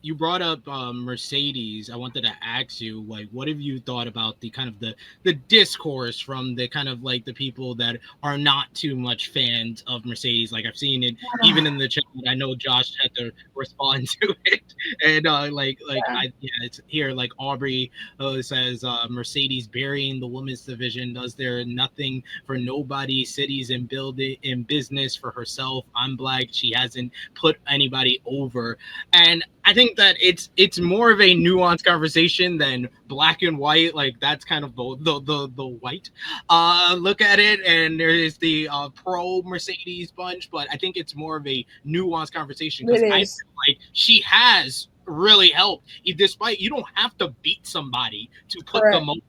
you brought up Mercedes. I wanted to ask you, like, what have you thought about the kind of the discourse from the kind of like the people that are not too much fans of Mercedes? Like, I've seen it even in the chat. I know Josh had to respond to it, and Yeah. it's here. Like Aubrey says, Mercedes burying the women's division. Does there nothing for nobody? Cities and building in business for herself. I'm black. She hasn't put anybody over, and I think that it's more of a nuanced conversation than black and white. Like that's kind of the white look at it, and there is the pro Mercedes bunch, but I think it's more of a nuanced conversation because It I is. feel like she has really helped. Despite you don't have to beat somebody to put them Correct. over.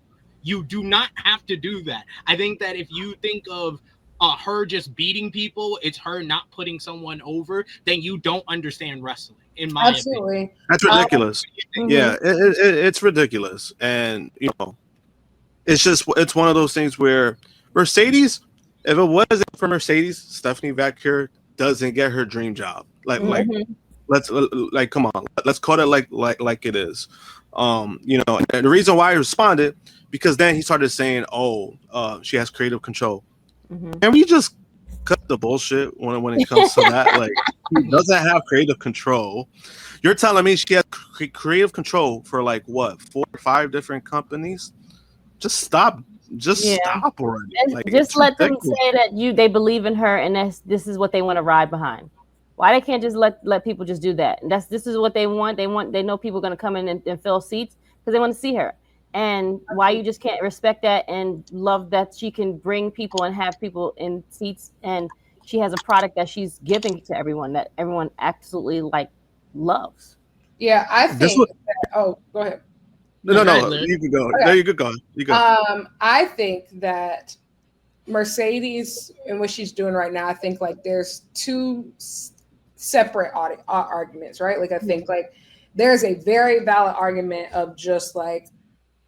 You do not have to do that. I think that if you think of her just beating people, it's her not putting someone over, then you don't understand wrestling, in my opinion. Absolutely. That's Um, ridiculous. mhm. Yeah, it's ridiculous, and it's one of those things where Mercedes, if it wasn't for Mercedes, Stephanie Vaquer doesn't get her dream job. Mhm. Let's come on, let's call it like it is. And the reason why I responded because then he started saying, "Oh, she has creative control." Mm-hmm. Can we just cut the bullshit when it comes to that? Like, he doesn't have creative control. You're telling me she has creative control for like what 4 or 5 different companies? Just stop. Just Yeah. stop already. And Like, just it's let them ridiculous. say that they believe in her and this is what they want to ride behind. Why they can't just let people just do that? And this is what they want. They know people are going to come in and fill seats because they want to see her. And why you just can't respect that and love that she can bring people and have people in seats and she has a product that she's giving to everyone that everyone absolutely like loves. Yeah, I This think was that, oh, go ahead. No, go ahead, no. Larry. You can go. Okay. There you could go. You go. I think that Mercedes and what she's doing right now, I think like there's two separate arguments, right? Like I think like there's a very valid argument of just like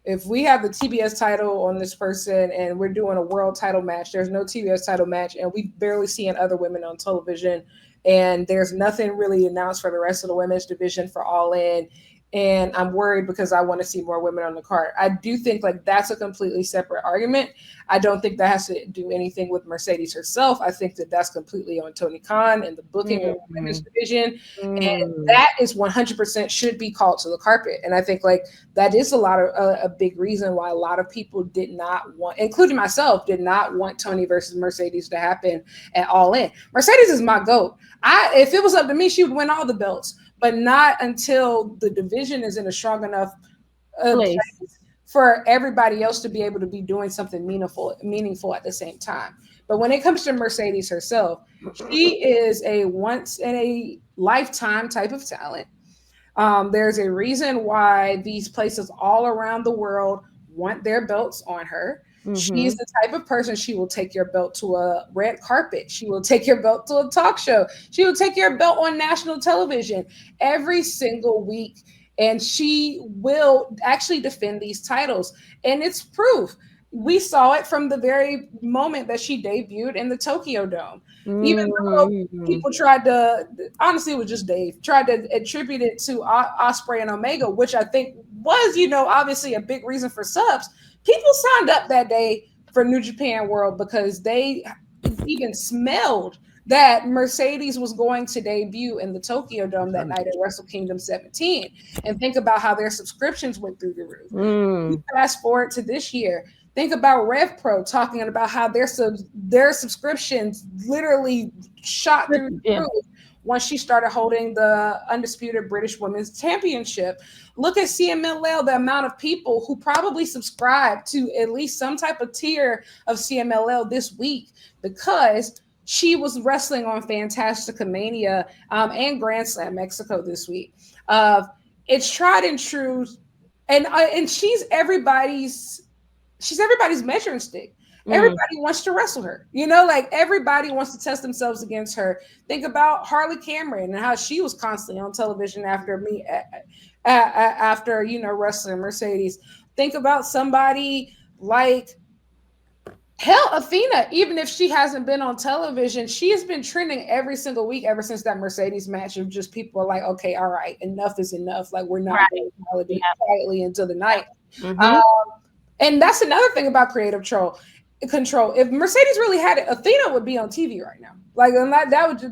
if we have the TBS title on this person and we're doing a world title match, there's no TBS title match, and we barely seeing other women on television, and there's nothing really announced for the rest of the women's division for All In. And I'm worried because I want to see more women on the card. I do think like that's a completely separate argument. I don't think that has to do anything with Mercedes herself. I think that that's completely on Tony Khan and the booking of the women's division, and that is 100% should be called to the carpet. And I think like that is a big reason why a lot of people did not want, including myself, did not want Tony versus Mercedes to happen at All In. Mercedes is my GOAT. If it was up to me, she would win all the belts, but not until the division is in a strong enough place for everybody else to be able to be doing something meaningful at the same time. But when it comes to Mercedes herself, she is a once in a lifetime type of talent. There's a reason why these places all around the world want their belts on her. She's the type of person, she will take your belt to a red carpet. She will take your belt to a talk show. She will take your belt on national television every single week. And she will actually defend these titles. And it's proof. We saw it from the very moment that she debuted in the Tokyo Dome. Even though people tried to, honestly, it was just Dave, tried to attribute it to Osprey and Omega, which I think was, obviously a big reason for subs. People signed up that day for New Japan World because they even smelled that Mercedes was going to debut in the Tokyo Dome that night at Wrestle Kingdom 17. And think about how their subscriptions went through the roof. Fast forward to this year. Think about Rev Pro talking about how their subscriptions literally shot through the roof once she started holding the undisputed British Women's Championship. Look at CMLL, the amount of people who probably subscribed to at least some type of tier of CMLL this week because she was wrestling on Fantastica Mania and Grand Slam Mexico this week. It's tried and true, and she's everybody's measuring stick. Everybody wants to wrestle her. Like everybody wants to test themselves against her. Think about Harley Cameron and how she was constantly on television after wrestling Mercedes. Think about somebody like Hell, Athena, even if she hasn't been on television, she has been trending every single week ever since that Mercedes match. Of just people are like, okay, all right, enough is enough. Like, we're not going quietly into the night. Mm-hmm. And that's another thing about creative control. If Mercedes really had it, Athena would be on TV right now. Like, and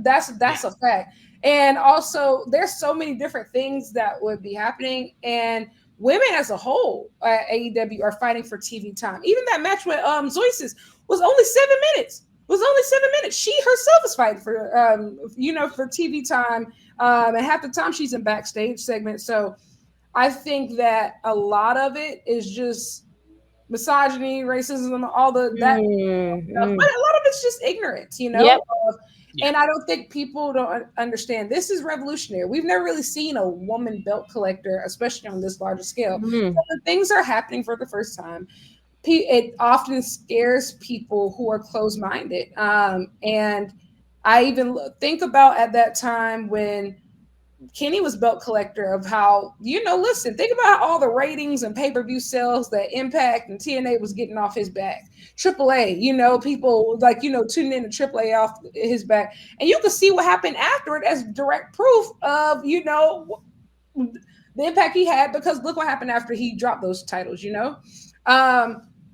that's a fact. And also, there's so many different things that would be happening, and women as a whole at AEW are fighting for TV time. Even that match with Zoisis was only 7 minutes. Was only 7 minutes. She herself is fighting for for TV time. And half the time she's in backstage segments. So I think that a lot of it is just misogyny, racism, all the that stuff. But a lot of it's just ignorance, Yep. And I don't think people don't understand. This is revolutionary. We've never really seen a woman belt collector, especially on this larger scale. So the things are happening for the first time. It often scares people who are closed-minded. And I even think about at that time when Kenny was belt collector of how, listen, think about all the ratings and pay-per-view sales that Impact and TNA was getting off his back. AAA, people like, tuning in to AAA off his back. And you can see what happened afterward as direct proof of, the impact he had, because look what happened after he dropped those titles,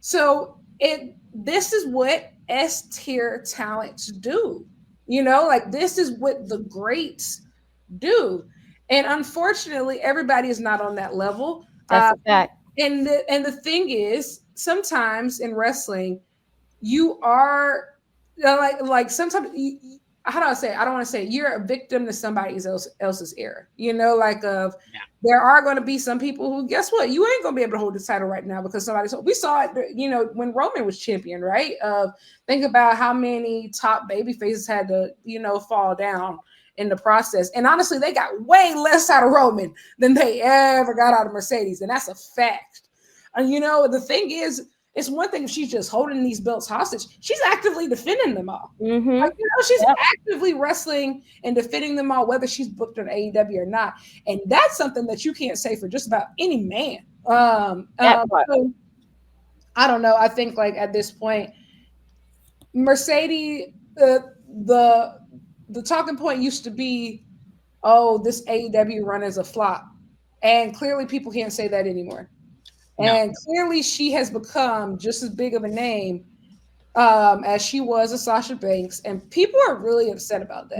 So this is what S-tier talents do, like this is what the greats do. And unfortunately, everybody is not on that level. That's a fact. And the thing is, sometimes in wrestling, you are like sometimes how do I say it? I don't want to say it. You're a victim to somebody else's error. There are going to be some people who, guess what? You ain't going to be able to hold this title right now because we saw it, when Roman was champion, right? Think about how many top baby faces had to, fall down in the process. And honestly, they got way less out of Roman than they ever got out of Mercedes. And that's a fact. And, the thing is, it's one thing if she's just holding these belts hostage. She's actively defending them all. She's actively wrestling and defending them all, whether she's booked on AEW or not. And that's something that you can't say for just about any man. So, I don't know. I think like at this point, Mercedes, the talking point used to be, oh, this AEW run is a flop. And clearly people can't say that anymore. And clearly she has become just as big of a name as she was a Sasha Banks. And people are really upset about that.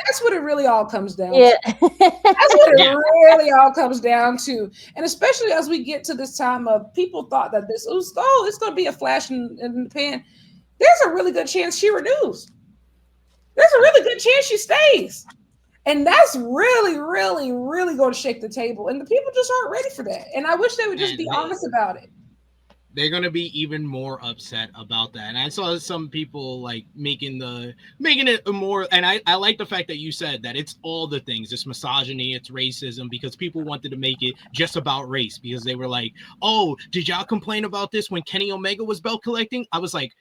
That's what it really all comes down to. That's what it really all comes down to. And especially as we get to this time of people thought that it's going to be a flash in the pan. There's a really good chance she renews. There's a really good chance she stays. And that's really, really, really going to shake the table. And the people just aren't ready for that. And I wish they would just be honest about it. They're going to be even more upset about that. And I saw some people like making it more. And I like the fact that you said that it's all the things. It's misogyny, it's racism, because people wanted to make it just about race, because they were like, oh, did y'all complain about this when Kenny Omega was belt collecting? I was like,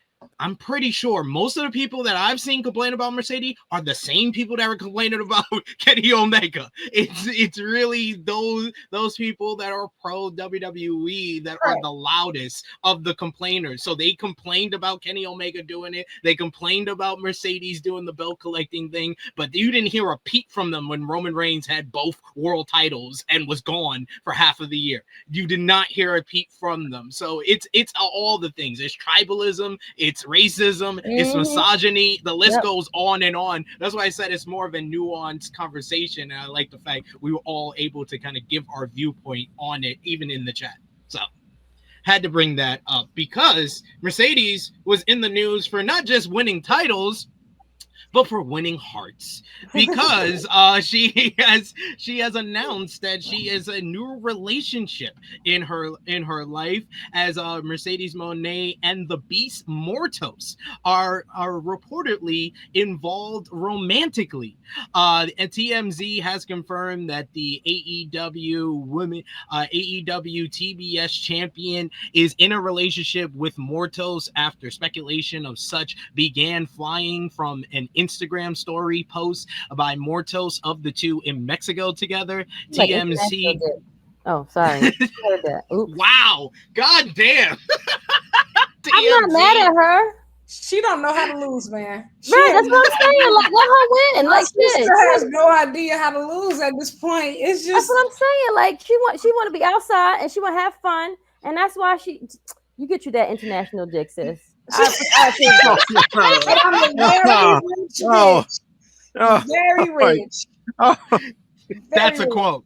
I'm pretty sure most of the people that I've seen complain about Mercedes are the same people that were complaining about Kenny Omega. It's really those people that are pro WWE that are the loudest of the complainers. So they complained about Kenny Omega doing it. They complained about Mercedes doing the belt collecting thing, but you didn't hear a peep from them when Roman Reigns had both world titles and was gone for half of the year. You did not hear a peep from them. So it's all the things. It's tribalism. It's racism, it's misogyny, the list goes on and on. That's why I said it's more of a nuanced conversation, and I like the fact we were all able to kind of give our viewpoint on it, even in the chat. So had to bring that up because Mercedes was in the news for not just winning titles, but for winning hearts, because she has announced that she is a new relationship in her life, as Mercedes Mone and the Beast Mortos are reportedly involved romantically. And TMZ has confirmed that the AEW TBS champion is in a relationship with Mortos after speculation of such began flying from an Instagram story post by Mortos of the two in Mexico together. TMZ. Oh, sorry. Wow. God damn. I'm not mad at her. She don't know how to lose, man. Right, that's what I'm saying. Like, let her win. My Like, sister shit. has no idea how to lose at this point. It's That's just what I'm saying. Like, she want to be outside and she want to have fun, and that's why you get you that international dick, sis. I think so. and I'm a very rich bitch. Very rich. That's Very a quote.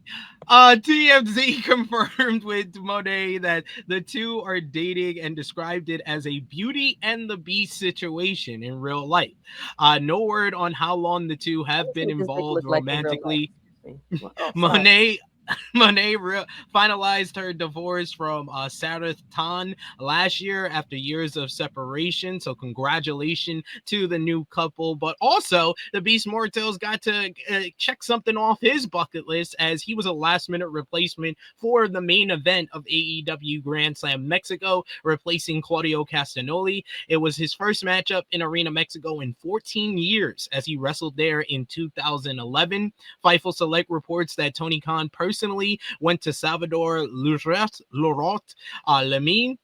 TMZ confirmed with Mone that the two are dating and described it as a Beauty and the Beast situation in real life. No word on how long the two have been involved romantically. Monet finalized her divorce from Sarah Tan last year after years of separation. So congratulations to the new couple. But also, the Beast Mortos got to check something off his bucket list, as he was a last-minute replacement for the main event of AEW Grand Slam Mexico, replacing Claudio Castagnoli. It was his first matchup in Arena Mexico in 14 years, as he wrestled there in 2011. Fightful Select reports that Tony Khan personally went to Salvador Lorot Lemine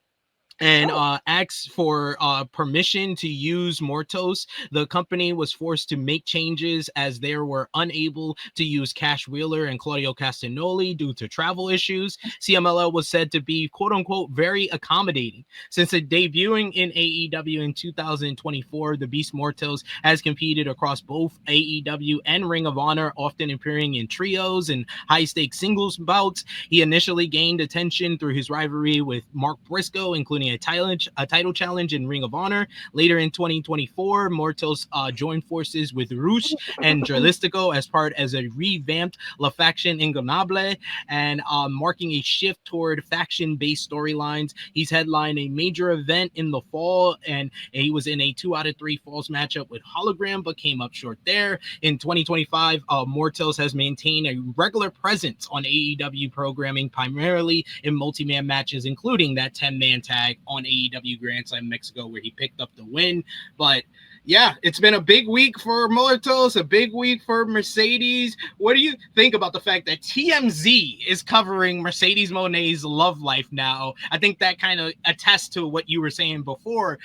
and asked for permission to use Mortos. The company was forced to make changes as they were unable to use Cash Wheeler and Claudio Castagnoli due to travel issues. CMLL was said to be, quote-unquote, very accommodating. Since debuting in AEW in 2024, the Beast Mortos has competed across both AEW and Ring of Honor, often appearing in trios and high-stakes singles bouts. He initially gained attention through his rivalry with Mark Briscoe, including a title challenge in Ring of Honor. Later in 2024, Mortos joined forces with Rush and Jalistico as a revamped La Faction Ingobernable, and marking a shift toward faction-based storylines. He's headlined a major event in the fall, and he was in a 2 out of 3 falls matchup with Hologram, but came up short there. In 2025, Mortos has maintained a regular presence on AEW programming, primarily in multi-man matches, including that 10-man tag on AEW Grand Slam Mexico, where he picked up the win. But yeah, it's been a big week for Mortos, a big week for Mercedes. What do you think about the fact that TMZ is covering Mercedes Mone's love life now? I think that kind of attests to what you were saying before,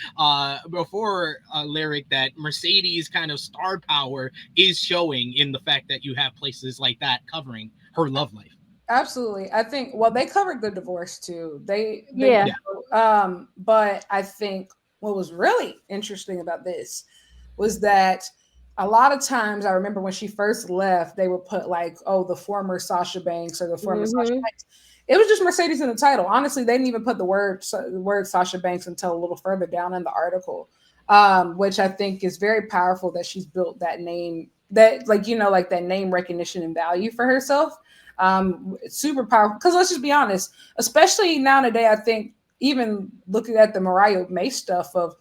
Lyric, that Mercedes kind of star power is showing in the fact that you have places like that covering her love life. Absolutely. I think, well, they covered the divorce too. Yeah. But I think what was really interesting about this was that a lot of times, I remember when she first left, they would put like, oh, the former Sasha Banks or the former Sasha Banks. It was just Mercedes in the title. Honestly, they didn't even put the word Sasha Banks until a little further down in the article, which I think is very powerful that she's built that name, that like, you know, like that name recognition and value for herself. It's super powerful, because let's just be honest, especially nowadays, I think even looking at the Mariah May stuff, of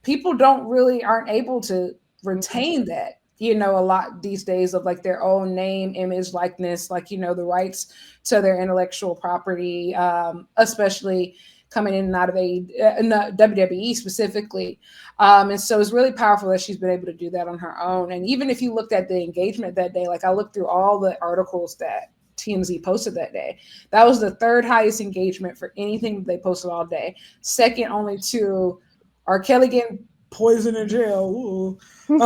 people aren't able to retain that, you know, a lot these days, of like their own name, image, likeness, like, you know, the rights to their intellectual property, especially coming in and out of WWE specifically. And so it's really powerful that she's been able to do that on her own. And even if you looked at the engagement that day, like I looked through all the articles that TMZ posted that day, that was the third highest engagement for anything they posted all day. Second only to R. Kelly getting poisoned in jail. And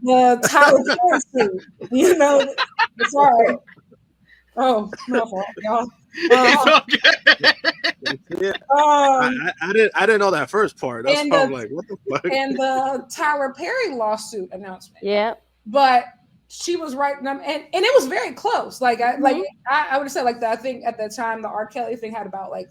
the Tyler Perry suit, you know, sorry. Oh, my fault, y'all. I didn't know that first part. That's probably like, what the fuck? And the Tyler Perry lawsuit announcement. Yeah. But she was right, and it was very close. Like I would have said, like that. I think at the time the R. Kelly thing had about like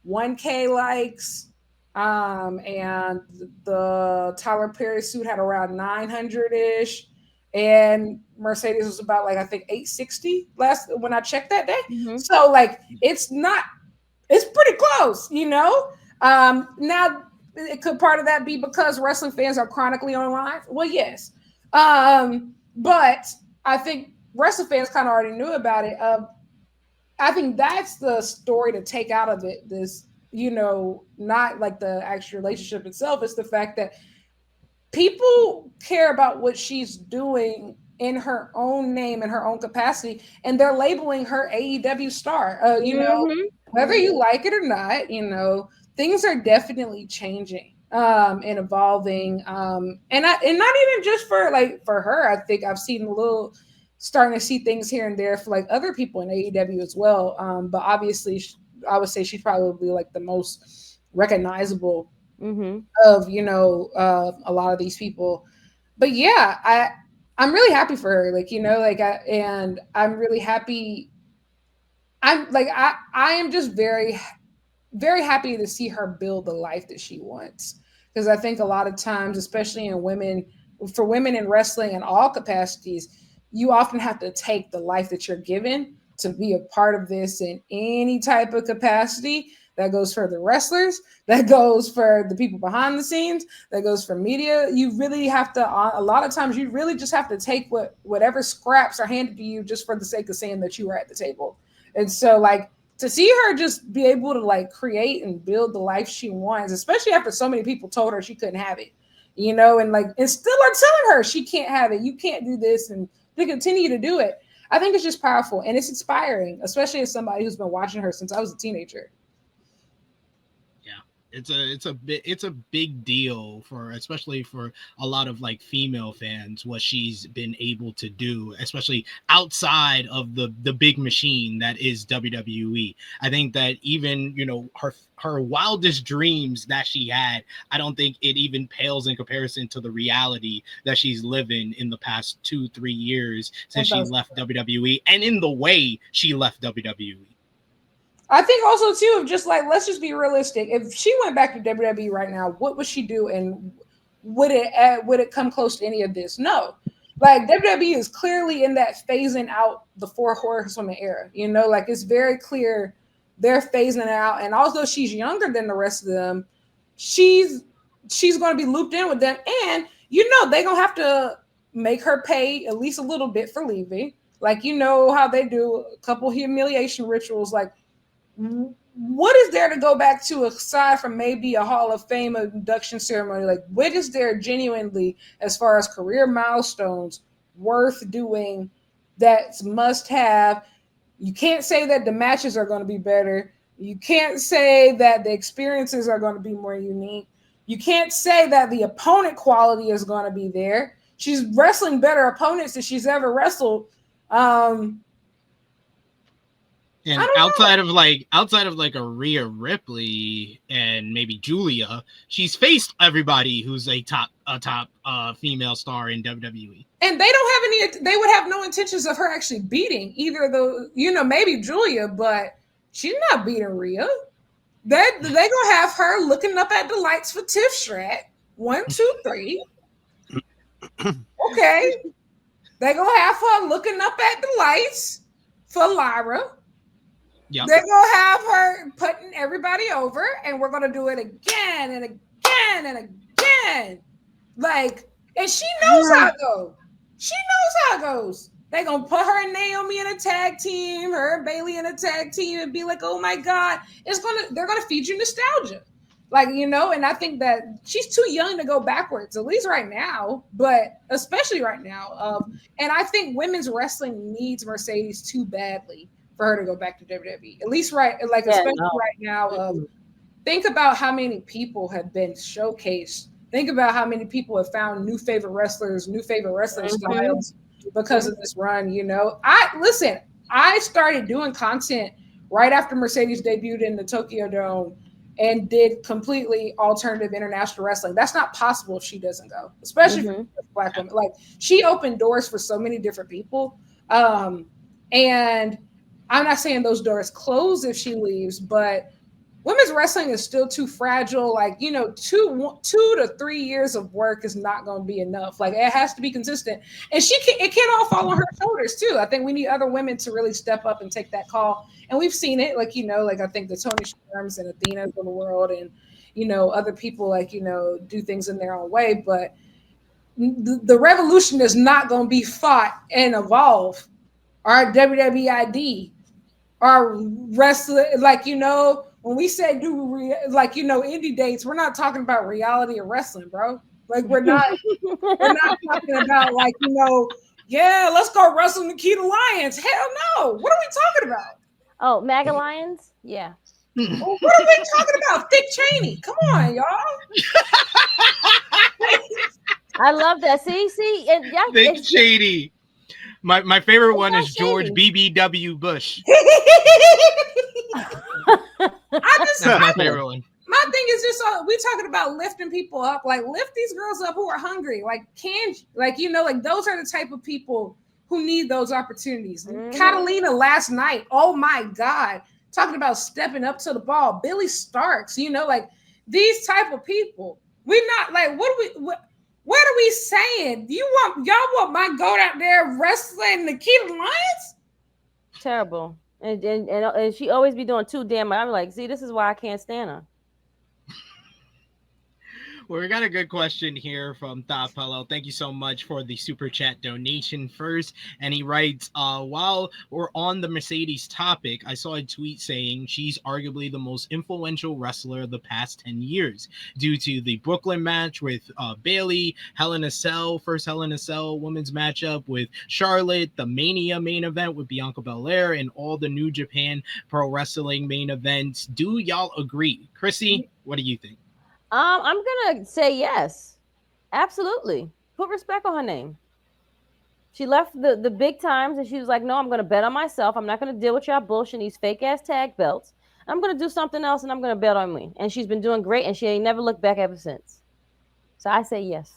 1K likes, and the Tyler Perry suit had around 900-ish, and Mercedes was about like I think 860 last when I checked that day. So like it's pretty close, you know. Now it could part of that be because wrestling fans are chronically online. Well, yes. But I think wrestling fans kind of already knew about it. I think that's the story to take out of it. This, you know, not like the actual relationship itself. It's the fact that people care about what she's doing in her own name and her own capacity, and they're labeling her AEW star. You know, whether you like it or not, you know, things are definitely changing and evolving. And not even just for her. I think I've seen starting to see things here and there for like other people in AEW as well. But obviously, I would say she's probably like the most recognizable of a lot of these people. But yeah, I'm really happy for her. Like and I'm really happy. I am just very very happy to see her build the life that she wants, because I think a lot of times, especially for women in wrestling in all capacities, you often have to take the life that you're given to be a part of this in any type of capacity. That goes for the wrestlers, that goes for the people behind the scenes, that goes for media. You really have to, a lot of times you really just have to take whatever scraps are handed to you just for the sake of saying that you were at the table. And so like, to see her just be able to like create and build the life she wants, especially after so many people told her she couldn't have it, and still are telling her she can't have it, you can't do this, and to continue to do it. I think it's just powerful and it's inspiring, especially as somebody who's been watching her since I was a teenager. It's a big deal for, especially for a lot of like female fans, what she's been able to do, especially outside of the big machine that is WWE. I think that even her wildest dreams that she had, I don't think it even pales in comparison to the reality that she's living in the past 2-3 years since she left WWE, and in the way she left WWE. I think also too, of just like, let's just be realistic. If she went back to WWE right now, what would she do, and would it come close to any of this? No. Like WWE is clearly in that phasing out the 4 Horsewomen era. Like it's very clear they're phasing it out. And although she's younger than the rest of them, she's going to be looped in with them, and they're gonna have to make her pay at least a little bit for leaving. Like how they do a couple humiliation rituals, like. What is there to go back to aside from maybe a Hall of Fame induction ceremony? Like, what is there genuinely as far as career milestones worth doing that's must have? You can't say that the matches are going to be better. You can't say that the experiences are going to be more unique. You can't say that the opponent quality is going to be there. She's wrestling better opponents than she's ever wrestled. And outside of like a Rhea Ripley and maybe Julia, she's faced everybody who's a top female star in WWE. And they would have no intentions of her actually beating either of those, maybe Julia, but she's not beating Rhea. They gonna have her looking up at the lights for Tiff Strat. 1, 2, 3. Okay. They gonna have her looking up at the lights for Lyra. Yep. They're gonna have her putting everybody over, and we're gonna do it again and again and again. Like, and she knows how it goes. She knows how it goes. They're gonna put her and Naomi in a tag team, her and Bailey in a tag team, and be like, oh my God, they're gonna feed you nostalgia. Like, and I think that she's too young to go backwards, at least right now, but especially right now. And I think women's wrestling needs Mercedes too badly for her to go back to WWE, at least especially right now. Think about how many people have been showcased. Think about how many people have found new favorite wrestlers, new favorite wrestling styles because of this run. I started doing content right after Mercedes debuted in the Tokyo Dome and did completely alternative international wrestling. That's not possible if she doesn't go, especially for Black women. Like, she opened doors for so many different people, and I'm not saying those doors close if she leaves, but women's wrestling is still too fragile. Like, 2 to 3 years of work is not going to be enough. Like, it has to be consistent, and it can't all fall on her shoulders too. I think we need other women to really step up and take that call. And we've seen it, I think the Tony Storms and Athenas of the world, and, other people do things in their own way. But the revolution is not going to be fought and evolve. Our WWID, our wrestler, when we say indie dates, we're not talking about reality of wrestling, bro. Like, we're not talking about let's go wrestle Nikita Lyons. Hell no. What are we talking about? Oh, MAGA Lions? Yeah. Well, what are we talking about? Dick Cheney. Come on, y'all. I love that. See, and yeah, Dick Cheney. My favorite one is George shady. BBW Bush. That's my favorite one. My thing is just we talking about lifting people up. Like, lift these girls up who are hungry. Like, those are the type of people who need those opportunities. Catalina last night, oh my God, talking about stepping up to the ball. Billy Starks, like these type of people. We're not like, what are we saying? Y'all want my goat out there wrestling Nikita Lyons? Terrible. And she always be doing too damn much. I'm like, see, this is why I can't stand her. Well, we got a good question here from Thought Fellow. Thank you so much for the super chat donation first. And he writes, while we're on the Mercedes topic, I saw a tweet saying she's arguably the most influential wrestler of the past 10 years due to the Brooklyn match with Bayley, Hell in a Cell, first Hell in a Cell women's matchup with Charlotte, the Mania main event with Bianca Belair, and all the New Japan Pro Wrestling main events. Do y'all agree? Krssi, what do you think? I'm gonna say yes, absolutely. Put respect on her name. She left the big times and she was like, no, I'm gonna bet on myself. I'm not gonna deal with y'all bullshit, these fake ass tag belts. I'm gonna do something else and I'm gonna bet on me. And she's been doing great and she ain't never looked back ever since. So I say yes.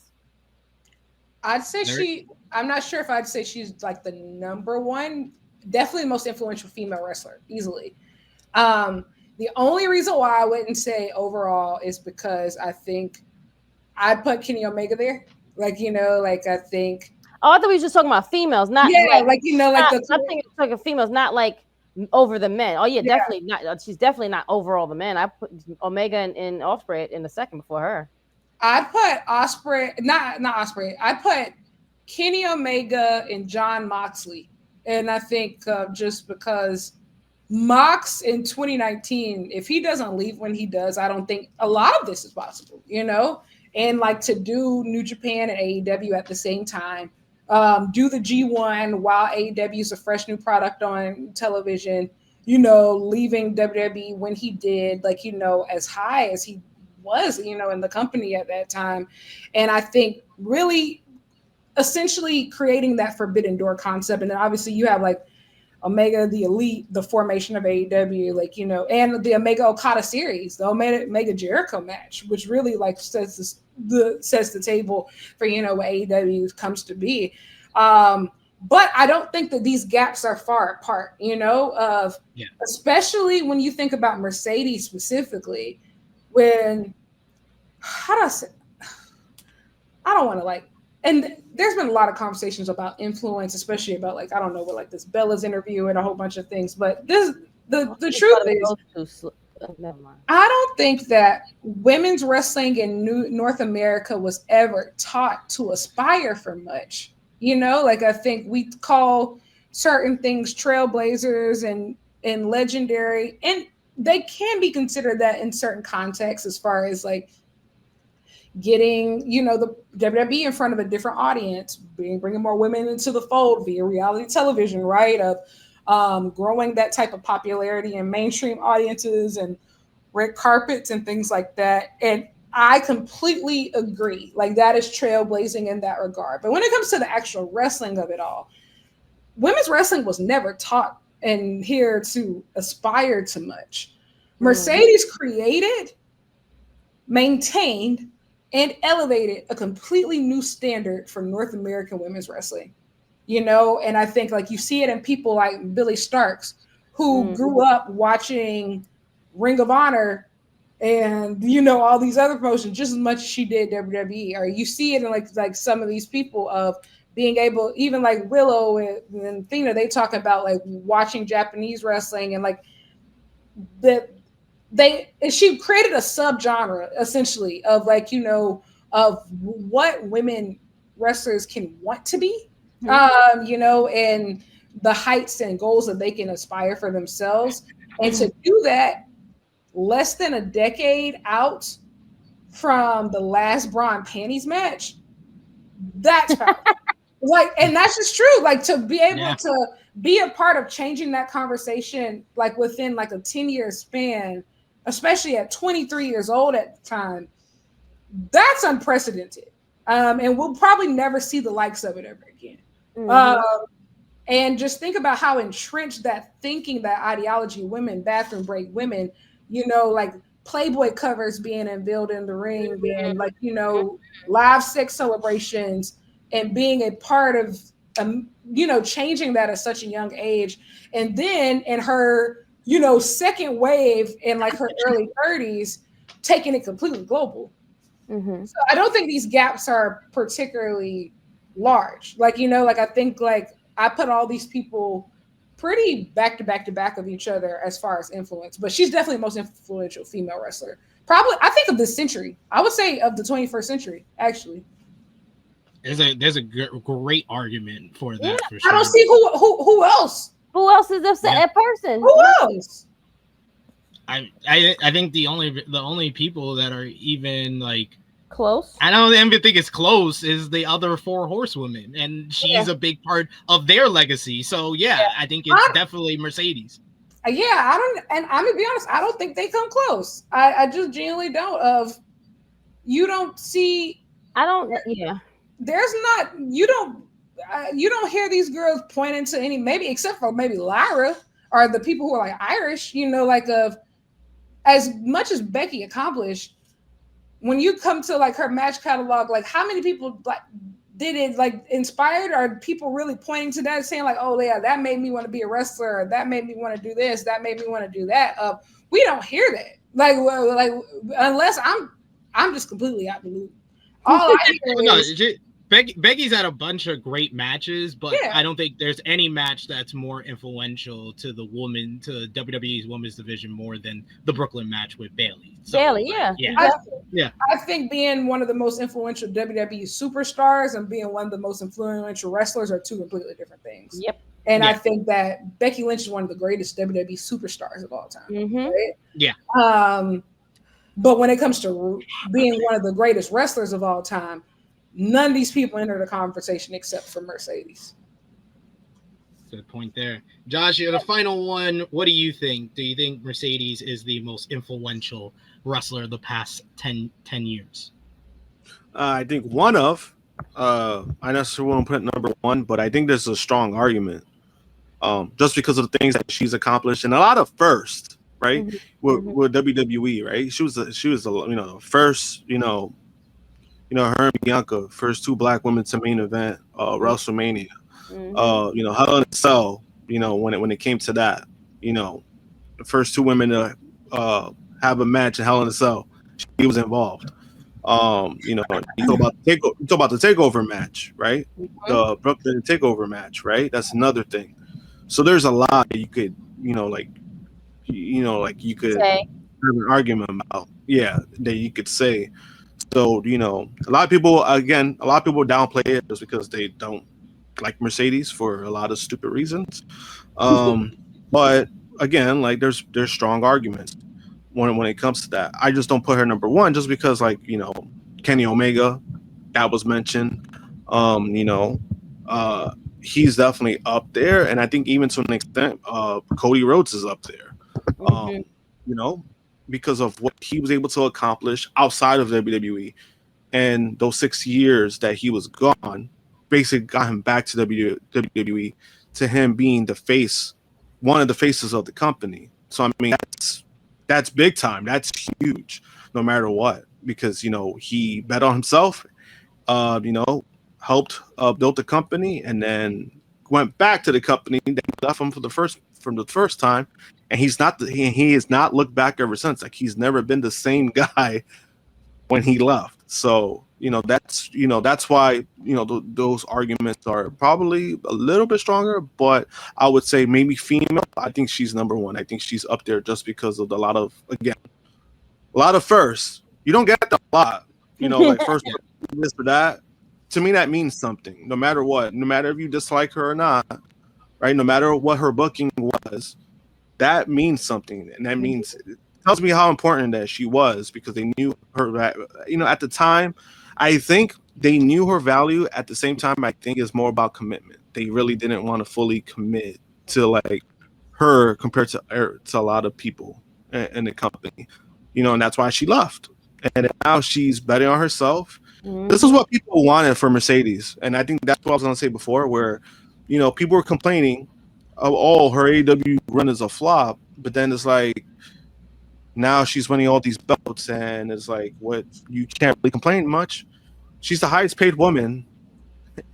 I'd say I'm not sure if I'd say she's like the number one, definitely the most influential female wrestler, easily. The only reason why I wouldn't say overall is because I think I'd put Kenny Omega there. I think. Oh, I thought we were just talking about females, not I'm thinking talking females, not like over the men. Oh yeah, definitely not. She's definitely not over all the men. I put Omega and Ospreay in the second before her. I'd put Ospreay, not Ospreay. I'd put Kenny Omega and John Moxley, and I think just because. Mox in 2019, if he doesn't leave when he does, I don't think a lot of this is possible, and like to do New Japan and AEW at the same time, do the G1 while AEW is a fresh new product on television, leaving WWE when he did, as high as he was, in the company at that time. And I think really essentially creating that forbidden door concept. And then obviously you have Omega, the Elite, the formation of AEW, and the Omega Okada series, the Omega Jericho match, which really sets the table for what AEW comes to be. But I don't think that these gaps are far apart, especially when you think about Mercedes specifically. I don't want to and there's been a lot of conversations about influence, especially about I don't know, with this Bella's interview and a whole bunch of things. But the truth is, I don't think that women's wrestling in North America was ever taught to aspire for much. I think we call certain things trailblazers and legendary, and they can be considered that in certain contexts as far as getting the WWE in front of a different audience, bringing more women into the fold via reality television, right? Of growing that type of popularity in mainstream audiences and red carpets and things like that. And I completely agree. That is trailblazing in that regard. But when it comes to the actual wrestling of it all, women's wrestling was never taught and here to aspire to much. Mercedes created, maintained, and elevated a completely new standard for North American women's wrestling, and I think you see it in people like Billy Starks, who grew up watching Ring of Honor and, all these other promotions just as much as she did WWE. Or you see it in some of these people of being able, even Willow and Athena, they talk about watching Japanese wrestling and she created a subgenre essentially of of what women wrestlers can want to be, and the heights and goals that they can aspire for themselves. And to do that less than a decade out from the last bra and panties match, that's powerful. And that's just true. To be able to be a part of changing that conversation, like within like a 10-year span, especially at 23 years old at the time, that's unprecedented. And we'll probably never see the likes of it ever again. And just think about how entrenched that thinking, that ideology, women, bathroom break, women, like Playboy covers being unveiled in the ring, and like, live sex celebrations, and being a part of, changing that at such a young age. And then in her, second wave in like her early 30s, taking it completely global. So I don't think these gaps are particularly large. Like, I think like I put all these people pretty back to back of each other as far as influence, but she's definitely the most influential female wrestler. Probably, I think, of this century. I would say of the 21st century, actually. There's a great argument for that. For sure. I don't see who else. Who else is that person? Who else? I think the only people that are even like close, I don't even think it's close, is the other 4 horsewomen, and she's a big part of their legacy. So I think it's definitely Mercedes. I'm gonna be honest, I don't think they come close. I just genuinely don't. You don't see. There's not. You don't hear these girls pointing to any, maybe except for maybe Lyra or the people who are like Irish. Like of as much as Becky accomplished. When you come to like her match catalog, like how many people like did it like inspired? Are people really pointing to that, saying like, "Oh yeah, that made me want to be a wrestler. Or that made me want to do this. That made me want to do that." We don't hear that. Like unless I'm just completely out the loop. All I hear is Becky's had a bunch of great matches, but I don't think there's any match that's more influential to WWE's women's division more than the Brooklyn match with Bayley. I think being one of the most influential WWE superstars and being one of the most influential wrestlers are two completely different things. Yep. And I think that Becky Lynch is one of the greatest WWE superstars of all time. Right? Yeah. But when it comes to being one of the greatest wrestlers of all time, none of these people enter the conversation except for Mercedes. Good point there. Josh, the final one. What do you think? Do you think Mercedes is the most influential wrestler of the past 10 years? I think one of. I necessarily won't put number one, but I think there's a strong argument. Just because of the things that she's accomplished and a lot of firsts, right? With WWE, right? She was the first, her and Bianca, first 2 black women to main event WrestleMania. Hell in a Cell, when it came to that, the first 2 women to have a match in Hell in a Cell, she was involved. You talk about the takeover match, right? The Brooklyn takeover match, right? That's another thing. So there's a lot that you could, you could have an argument about, that you could say. So, a lot of people downplay it just because they don't like Mercedes for a lot of stupid reasons. But again, like there's strong arguments when it comes to that. I just don't put her number one just because, like, Kenny Omega, that was mentioned. He's definitely up there, and I think even to an extent, Cody Rhodes is up there. Because of what he was able to accomplish outside of WWE, and those 6 years that he was gone, basically got him back to WWE, to him being one of the faces of the company. So I mean, that's big time. That's huge, no matter what, because he bet on himself, helped build the company, and then went back to the company that left him from the first time, and he has not looked back ever since. Like, he's never been the same guy when he left. So that's why those arguments are probably a little bit stronger. But I would say maybe female, I think she's number one. I think she's up there just because of a lot of firsts. You don't get that a lot, like first this or that. To me, that means something. No matter what, no matter if you dislike her or not, right? No matter what her booking was, that means something, and that means it tells me how important that she was, because they knew her. At the time, I think they knew her value. At the same time, I think it's more about commitment. They really didn't want to fully commit to like her compared to a lot of people in the company, you know, and that's why she left. And now she's betting on herself. Mhm. This is what people wanted for Mercedes, and I think that's what I was gonna say before, where you know people were complaining of her AEW run is a flop, but then it's like now she's winning all these belts, and it's like what you can't really complain much. She's the highest paid woman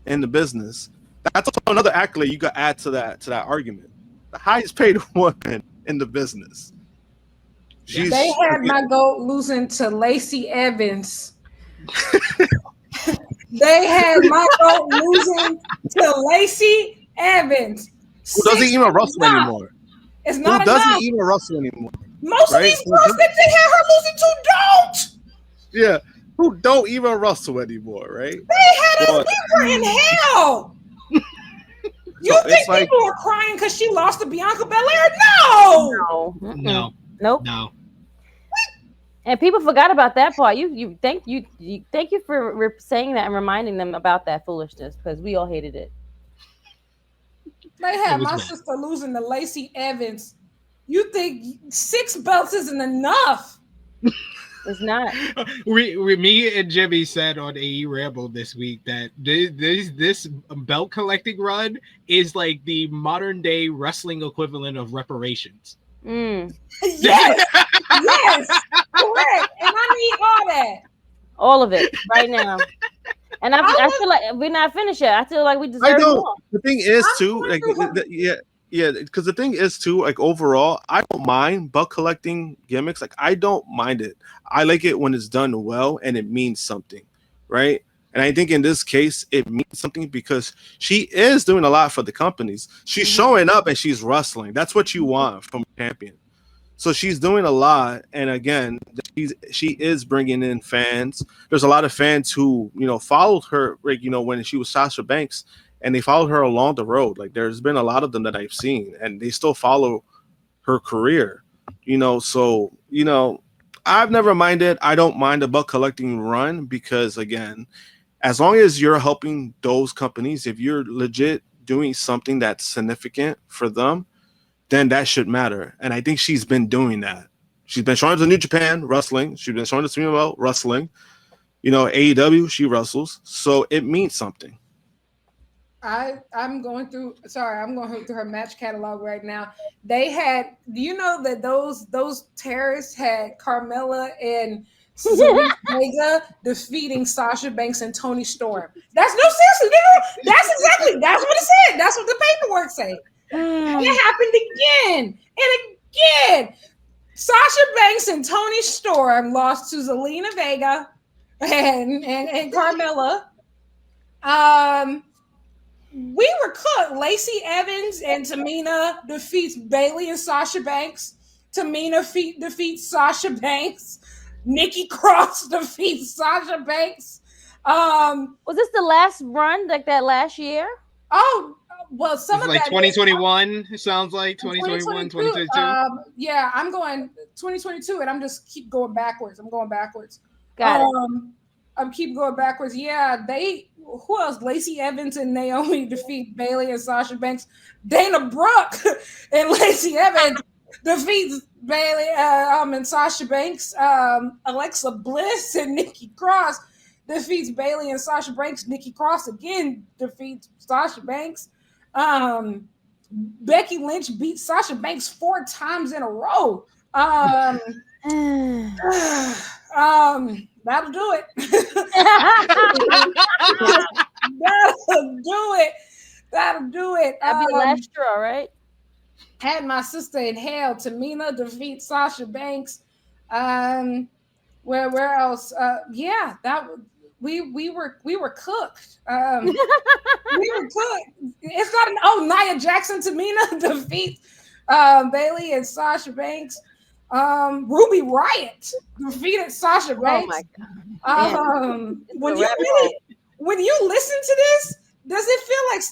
in the business. That's also another accolade you got to add to that argument. The highest paid woman in the business. They had my goat losing to Lacey Evans. They had my goat losing to Lacey Evans. Who doesn't even wrestle anymore? It's not Who doesn't enough. even wrestle anymore? Most of these girls that they had her losing to don't. Yeah, who don't even wrestle anymore, right? They had us. We were in hell. You So think like, people are crying because she lost to Bianca Belair? No. No. Nope. No. And people forgot about that part. Thank you for saying that and reminding them about that foolishness, because we all hated it. They had my sister losing to Lacey Evans. You think 6 belts isn't enough? It's not. Me and Jimmy said on AE Ramble this week that this belt collecting run is like the modern day wrestling equivalent of reparations. Mm. Yes, yes, correct. And I need all that. All of it right now. And I feel like we're not finished yet. I feel like we deserve more. The thing is too, like, because the thing is too, like overall, I don't mind belt collecting gimmicks. Like I don't mind it. I like it when it's done well and it means something, right? And I think in this case, it means something because she is doing a lot for the companies. She's showing up and she's wrestling. That's what you want from a champion. So she's doing a lot, and again, she is bringing in fans. There's a lot of fans who, you know, followed her, like, you know, when she was Sasha Banks, and they followed her along the road. Like there's been a lot of them that I've seen, and they still follow her career, you know. So, you know, I've never minded. I don't mind a belt collecting run because, again, as long as you're helping those companies, if you're legit doing something that's significant for them, then that should matter. And I think she's been doing that. She's been showing up to New Japan wrestling. She's been showing up to CMLL wrestling. You know, AEW, she wrestles. So it means something. I'm going through her match catalog right now. They had, do you know that those terrorists had Carmella and Zelina Vega defeating Sasha Banks and Toni Storm? That's seriously. That's what it said. That's what the paperwork said. And it happened again and again. Sasha Banks and Toni Storm lost to Zelina Vega and Carmella. We were cooked. Lacey Evans and Tamina defeats Bayley and Sasha Banks. Tamina defeats Sasha Banks. Nikki Cross defeats Sasha Banks. Was this the last run, like that last year? Oh, well, some it's of like that 2021. It sounds like 2021, 2022. Yeah, I'm going 2022, and I'm just keep going backwards. I'm going backwards. Got it. I'm keep going backwards. Yeah, who else? Lacey Evans and Naomi defeat Bayley and Sasha Banks. Dana Brooke and Lacey Evans defeats Bayley and Sasha Banks. Alexa Bliss and Nikki Cross defeats Bayley and Sasha Banks. Nikki Cross again defeats Sasha Banks. Becky Lynch beats Sasha Banks 4 times in a row. That'll do it. That'll do it. That'll be last straw, right? Had my sister in hell. Tamina defeats Sasha Banks. Where else? Yeah, that we were cooked. We were cooked. It's not Nia Jackson. Tamina defeats Bayley and Sasha Banks. Ruby Riott defeated Sasha Banks. Oh my God! When you listen to this, does it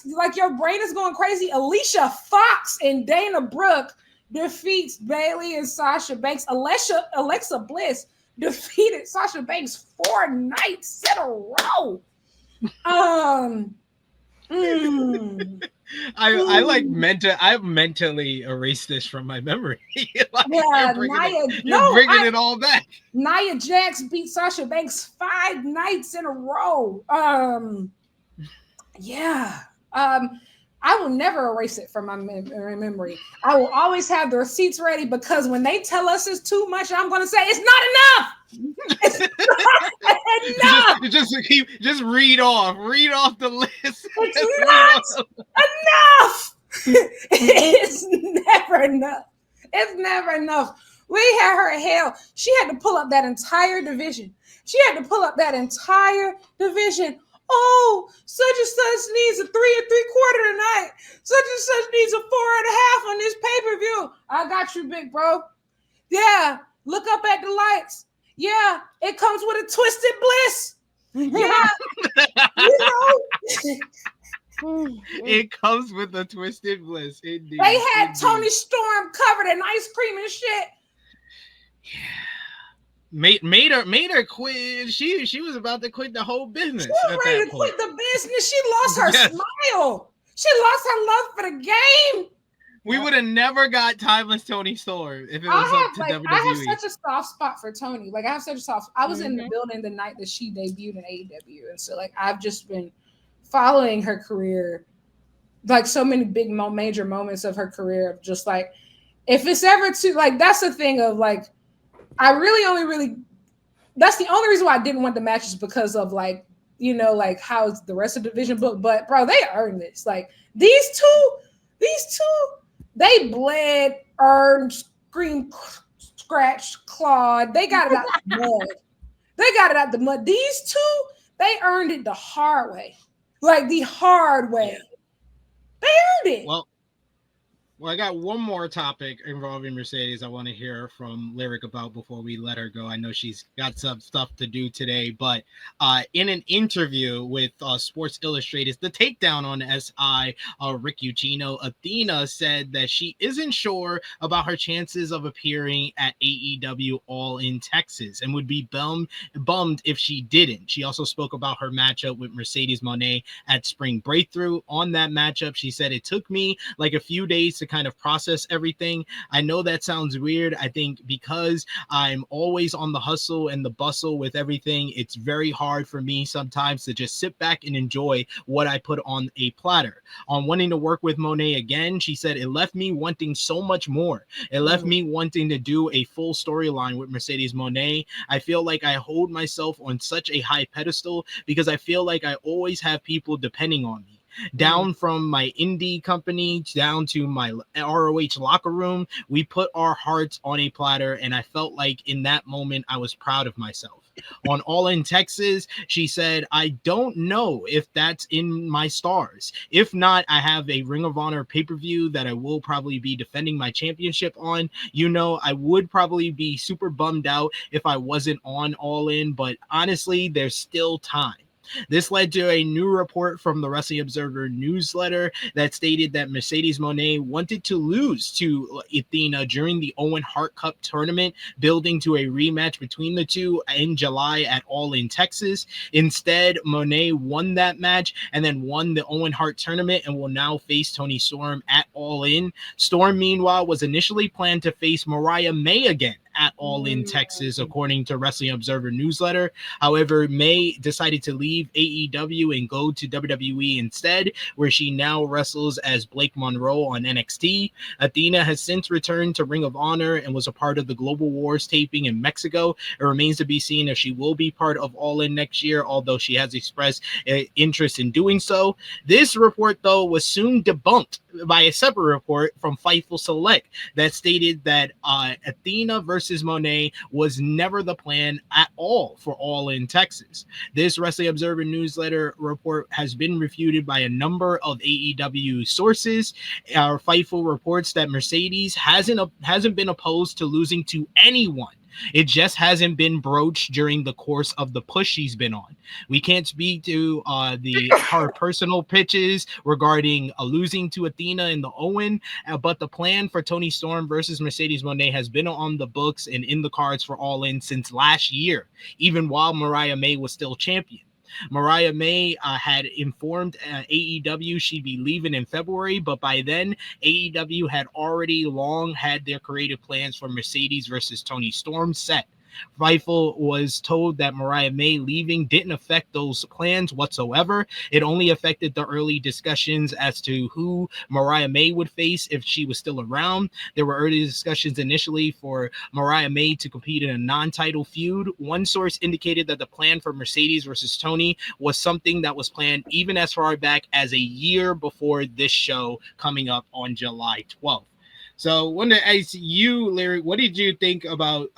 feel like your brain is going crazy? Alicia Fox and Dana Brooke defeats Bayley and Sasha Banks. Alexa Bliss defeated Sasha Banks 4 nights in a row. I've mentally erased this from my memory. Like, Yeah, you're bringing it all back. Nia Jax beat Sasha Banks 5 nights in a row. I will never erase it from my memory. I will always have the receipts ready, because when they tell us it's too much, I'm going to say it's not enough. It's not enough. Just read off the list. It's not enough. It's never enough. It's never enough. We had her at hell. She had to pull up that entire division. Oh, such and such needs a 3 3/4 tonight. Such and such needs a 4.5 on this pay-per-view. I got you, big bro. Yeah, look up at the lights. Yeah, it comes with a twisted bliss. Yeah, it comes with a twisted bliss. Indeed. They had Toni Storm covered in ice cream and shit. Yeah. Made her quit. She was about to quit the whole business. She was ready to quit the business. She lost her smile. She lost her love for the game. We would have never got timeless Toni Storm if it was up to WWE. I have such a soft spot for Toni. Like, I have such a soft. I was in the building the night that she debuted in AEW, and so like I've just been following her career, like so many big major moments of her career. Of just like, if it's ever too like, that's the thing of like, I really that's the only reason why I didn't want the matches, because of like, you know, like how the rest of the division booked. But bro, they earned this. Like these two, they bled, earned, screamed, scratched, clawed. They got it out the mud. These two, they earned it the hard way. Like the hard way. They earned it. Well, I got one more topic involving Mercedes I want to hear from Lyric about before we let her go. I know she's got some stuff to do today, but in an interview with Sports Illustrated, the takedown on SI, Rick Ucchino, Athena said that she isn't sure about her chances of appearing at AEW All In Texas and would be bummed if she didn't. She also spoke about her matchup with Mercedes Mone at Spring Breakthrough. On that matchup, she said, "It took me like a few days to kind of process everything. I know that sounds weird. I think because I'm always on the hustle and the bustle with everything, it's very hard for me sometimes to just sit back and enjoy what I put on a platter. On wanting to work with Monet again, she said, it left me wanting so much more. It left me wanting to do a full storyline with Mercedes Monet. I feel like I hold myself on such a high pedestal because I feel like I always have people depending on me. Down from my indie company down to my ROH locker room, we put our hearts on a platter, and I felt like in that moment I was proud of myself. On All In Texas, she said, I don't know if that's in my stars. If not, I have a Ring of Honor pay-per-view that I will probably be defending my championship on. You know, I would probably be super bummed out if I wasn't on All In, but honestly, there's still time. This led to a new report from the Wrestling Observer newsletter that stated that Mercedes Mone wanted to lose to Athena during the Owen Hart Cup tournament, building to a rematch between the two in July at All In Texas. Instead, Mone won that match and then won the Owen Hart tournament and will now face Toni Storm at All In. Storm, meanwhile, was initially planned to face Mariah May again at All In Texas, according to Wrestling Observer newsletter. However, May decided to leave AEW and go to WWE instead, where she now wrestles as Blake Monroe on NXT. Athena has since returned to Ring of Honor and was a part of the Global Wars taping in Mexico. It remains to be seen if she will be part of All In next year, although she has expressed interest in doing so. This report, though, was soon debunked by a separate report from Fightful Select that stated that Athena versus Monet was never the plan at all for All In Texas. This Wrestling Observer newsletter report has been refuted by a number of AEW sources. Fightful reports that Mercedes hasn't been opposed to losing to anyone. It just hasn't been broached during the course of the push she's been on. We can't speak to her personal pitches regarding losing to Athena in the Owen, but the plan for Toni Storm versus Mercedes Moné has been on the books and in the cards for All In since last year, even while Mariah May was still champion. Mariah May had informed AEW she'd be leaving in February, but by then AEW had already long had their creative plans for Mercedes versus Toni Storm set. Fightful was told that Mariah May leaving didn't affect those plans whatsoever. It only affected the early discussions as to who Mariah May would face if she was still around. There were early discussions initially for Mariah May to compete in a non-title feud. One source indicated that the plan for Mercedes versus Toni was something that was planned even as far back as a year before this show coming up on July 12th. So, I wanted to ask you, Larry, what did you think about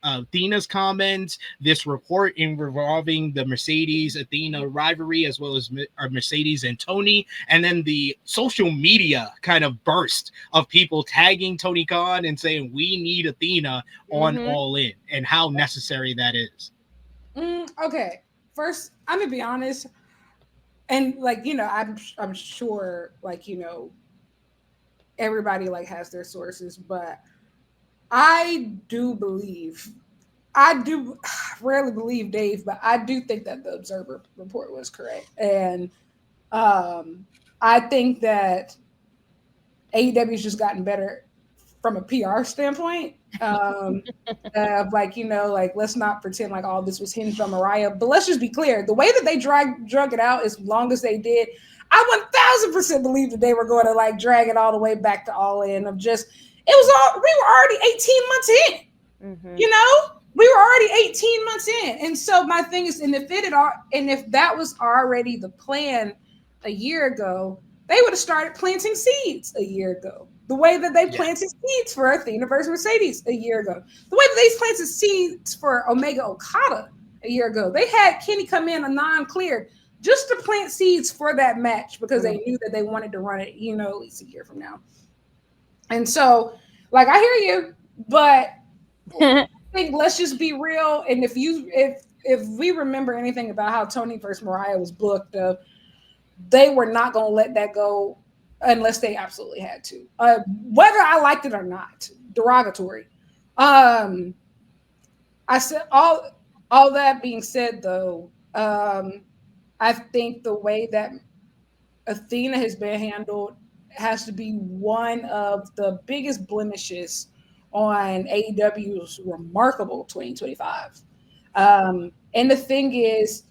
Athena's comments, this report involving the Mercedes-Athena rivalry, as well as Mercedes and Toni, and then the social media kind of burst of people tagging Tony Khan and saying, we need Athena on All In, and how necessary that is? Okay. First, I'm going to be honest. And, like, you know, I'm sure, like, you know, everybody like has their sources, but I rarely believe Dave, but I do think that the Observer report was correct. And I think that AEW's just gotten better from a PR standpoint. Of like, you know, like, let's not pretend like all this was hinged on Mariah, but let's just be clear. The way that they drug it out as long as they did, I 1000% believe that they were going to like drag it all the way back to All In of just, we were already 18 months in, you know, we were already 18 months in. And so my thing is, and if that was already the plan a year ago, they would have started planting seeds a year ago. The way that they planted seeds for Athena versus Mercedes a year ago. The way that they planted seeds for Omega Okada a year ago. They had Kenny come in a non-cleared just to plant seeds for that match because they knew that they wanted to run it, you know, at least a year from now. And so, like, I hear you, but I think let's just be real. And if we remember anything about how Toni versus Mariah was booked, they were not going to let that go unless they absolutely had to. Whether I liked it or not, derogatory. I said all that being said, though, I think the way that Athena has been handled has to be one of the biggest blemishes on AEW's remarkable 2025. And the thing is,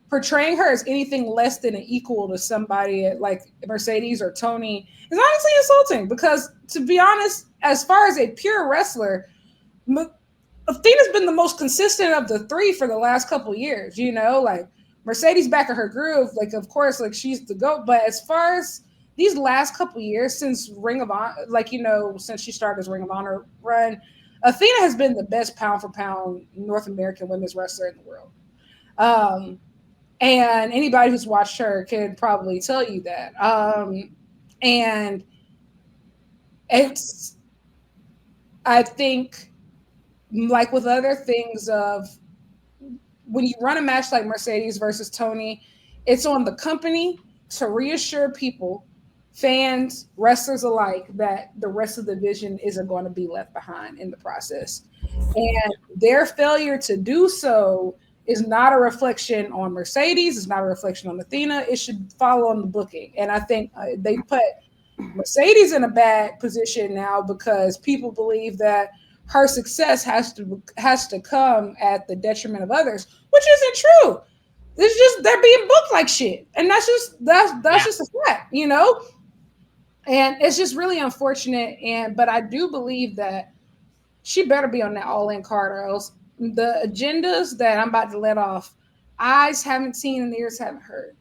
portraying her as anything less than an equal to somebody like Mercedes or Toni is honestly insulting because, to be honest, as far as a pure wrestler, Athena's been the most consistent of the three for the last couple of years, you know, like Mercedes back in her groove, like, of course, like, she's the GOAT, but as far as these last couple of years since Ring of Honor, like, you know, since she started his Ring of Honor run, Athena has been the best pound for pound North American women's wrestler in the world. And anybody who's watched her can probably tell you that. And I think, like with other things of when you run a match like Mercedes versus Toni, it's on the company to reassure people, fans, wrestlers alike, that the rest of the division isn't going to be left behind in the process. And their failure to do so is not a reflection on Mercedes. It's not a reflection on Athena. It should follow on the booking. And I think they put Mercedes in a bad position now because people believe that her success has to come at the detriment of others, which isn't true. It's just they're being booked like shit, and that's just a fact, you know. And it's just really unfortunate. But I do believe that she better be on that All In card, or else the agendas that I'm about to let off, eyes haven't seen and ears haven't heard.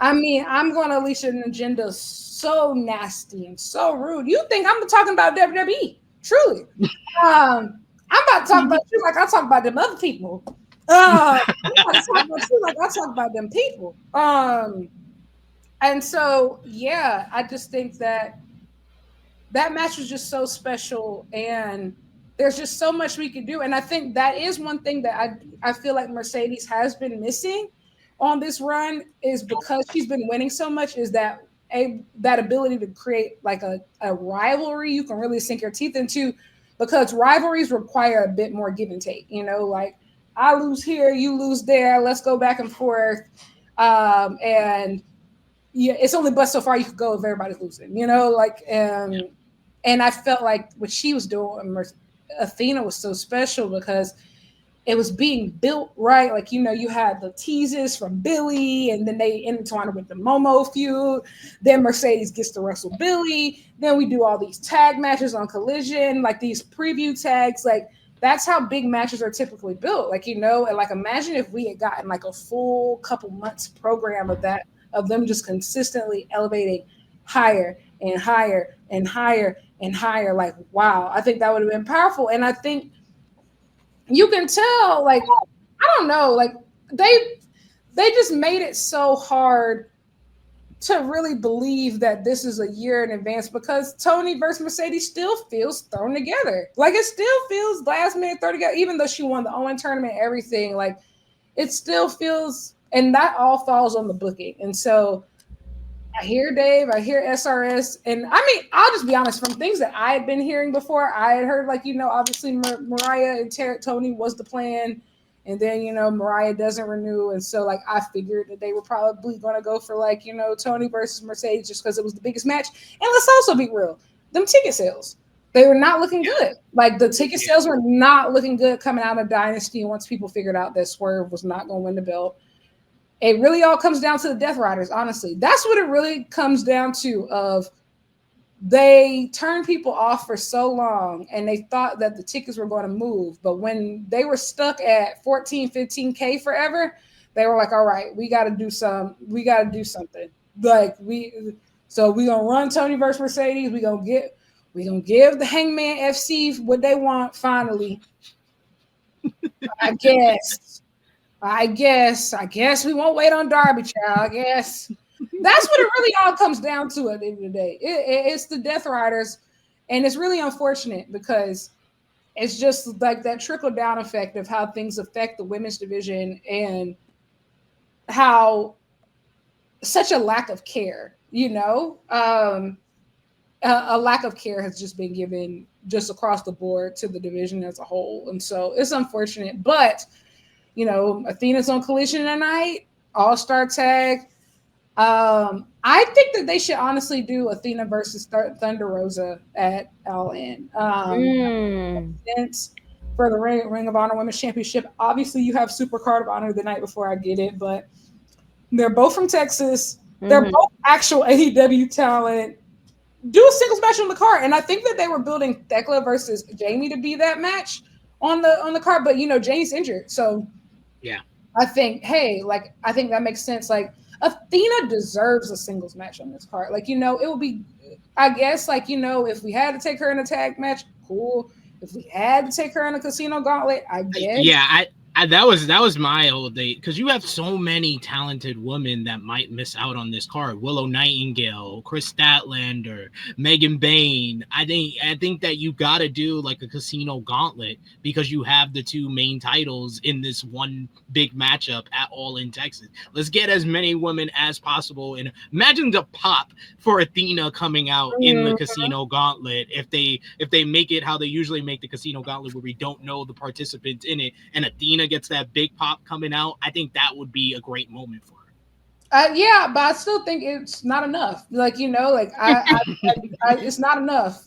I mean, I'm going to unleash an agenda so nasty and so rude. You think I'm talking about WWE? Truly. I'm about to talk about you like I talk about them other people. I'm about to talk about you like I talk about them people. And so, yeah, I just think that match was just so special, and there's just so much we could do. And I think that is one thing that I feel like Mercedes has been missing on this run, is because she's been winning so much, is that ability to create like a rivalry you can really sink your teeth into, because rivalries require a bit more give and take, you know, like I lose here, you lose there. Let's go back and forth. And yeah, it's only but so far you could go if everybody's losing, like, and I felt like what she was doing, Athena, was so special because it was being built right. Like, you had the teases from Billy, and then they intertwined with the Momo feud. Then Mercedes gets to wrestle Billy. Then we do all these tag matches on Collision, like these preview tags. Like, that's how big matches are typically built. Like, and like, imagine if we had gotten like a full couple months program of that, of them just consistently elevating higher and higher and higher and higher. Like, wow, I think that would have been powerful. And I think you can tell, like, I don't know, like they just made it so hard to really believe that this is a year in advance, because Tony versus Mercedes still feels thrown together. Like, it still feels last minute thrown together, even though she won the Owen tournament, everything. Like, it still feels, and that all falls on the booking. And so I hear Dave, I hear SRS, and I mean, I'll just be honest, from things that I had been hearing before, I had heard, like, obviously Mariah and Tony was the plan, and then, Mariah doesn't renew, and so, like, I figured that they were probably going to go for, like, Tony versus Mercedes just because it was the biggest match. And let's also be real, them ticket sales, they were not looking good. Like, the ticket sales were not looking good coming out of Dynasty, and once people figured out that Swerve was not going to win the belt. It really all comes down to the Death Riders, honestly. That's what it really comes down to. Of they turned people off for so long, and they thought that the tickets were going to move. But when they were stuck at 14, 15K forever, they were like, all right, we got to do something. Like, so we're going to run Tony versus Mercedes. We're going to give the Hangman FC what they want finally. I guess we won't wait on Darby, child. I guess that's what it really all comes down to at the end of the day. It's the Death Riders, and it's really unfortunate because it's just like that trickle down effect of how things affect the women's division, and how such a lack of care, a lack of care has just been given just across the board to the division as a whole. And so it's unfortunate, but Athena's on Collision tonight, All-Star tag. I think that they should honestly do Athena versus Thunder Rosa at All In. For the Ring of Honor Women's Championship. Obviously, you have Super Card of Honor the night before. I get it, but they're both from Texas. They're both actual AEW talent. Do a singles match on the card, and I think that they were building Thekla versus Jamie to be that match on the card, but Jamie's injured, so. Yeah. I think that makes sense. Like, Athena deserves a singles match on this card. Like, it would be, I guess, like, if we had to take her in a tag match, cool. If we had to take her in a Casino Gauntlet, I guess. Yeah, that was my whole day, because you have so many talented women that might miss out on this card. Willow Nightingale, Chris Statlander, Megan Bain. I think that you got to do like a Casino Gauntlet, because you have the two main titles in this one big matchup at All In Texas. Let's get as many women as possible, and imagine the pop for Athena coming out in the Casino Gauntlet if they make it how they usually make the Casino Gauntlet, where we don't know the participants in it, and Athena gets that big pop coming out. I think that would be a great moment for her. Yeah, but I still think it's not enough. Like, it's not enough.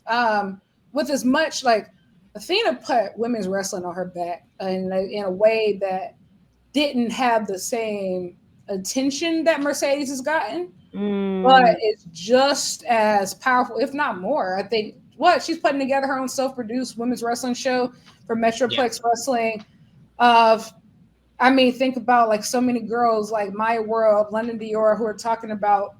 With as much, like, Athena put women's wrestling on her back in a way that didn't have the same attention that Mercedes has gotten, but it's just as powerful, if not more. I think she's putting together her own self-produced women's wrestling show for Metroplex Wrestling. Think about, like, so many girls like Maya World, London Dior, who are talking about,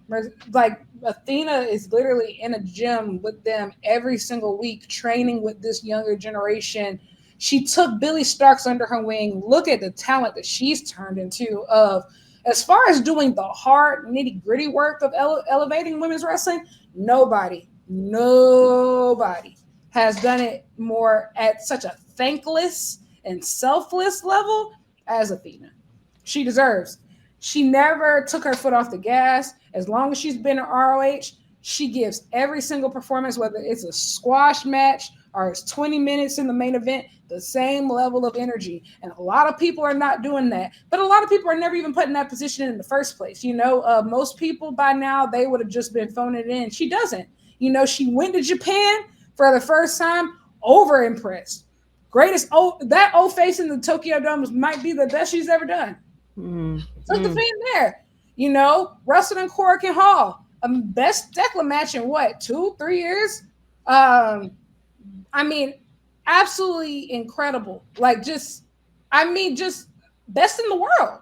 like, Athena is literally in a gym with them every single week, training with this younger generation. She took Billy Starks under her wing. Look at the talent that she's turned into. As far as doing the hard, nitty-gritty work of elevating women's wrestling, nobody has done it more at such a thankless and selfless level as Athena. She deserves. She never took her foot off the gas. As long as she's been in ROH, she gives every single performance, whether it's a squash match or it's 20 minutes in the main event, the same level of energy. And a lot of people are not doing that. But a lot of people are never even put in that position in the first place. You know, most people by now, they would have just been phoning it in. She doesn't. You know, she went to Japan for the first time, over impressed. Greatest that old face in the Tokyo Dome might be the best she's ever done. So the thing there, you know, wrestled in Korakuen Hall, best Declan match in what, 2-3 years? I mean, absolutely incredible. Like, just best in the world,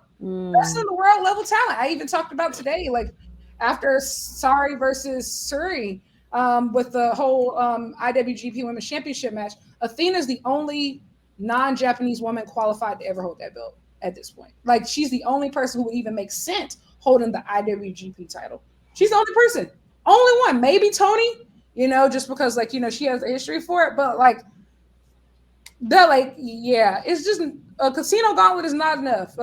best in the world level talent. I even talked about today, like after Sari versus Suri, with the whole IWGP Women's Championship match, Athena's the only non-Japanese woman qualified to ever hold that belt at this point. Like, she's the only person who would even make sense holding the IWGP title. She's the only person, only one, maybe Tony, you know, just because, like, you know, she has a history for it. But like, they're like, yeah, it's just a Casino Gauntlet is not enough,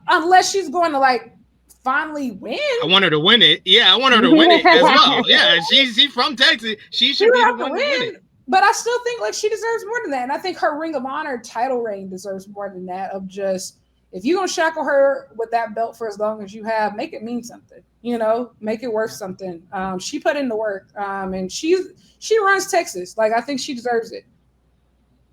unless she's going to like finally win. I want her to win it. Yeah, I want her to win it as well. Yeah, she's from Texas. She should be the one to win it. But I still think like she deserves more than that. And I think her Ring of Honor title reign deserves more than that. Of just, if you're going to shackle her with that belt for as long as you have, make it mean something, you know, make it worth something. She put in the work, and she runs Texas. Like, I think she deserves it.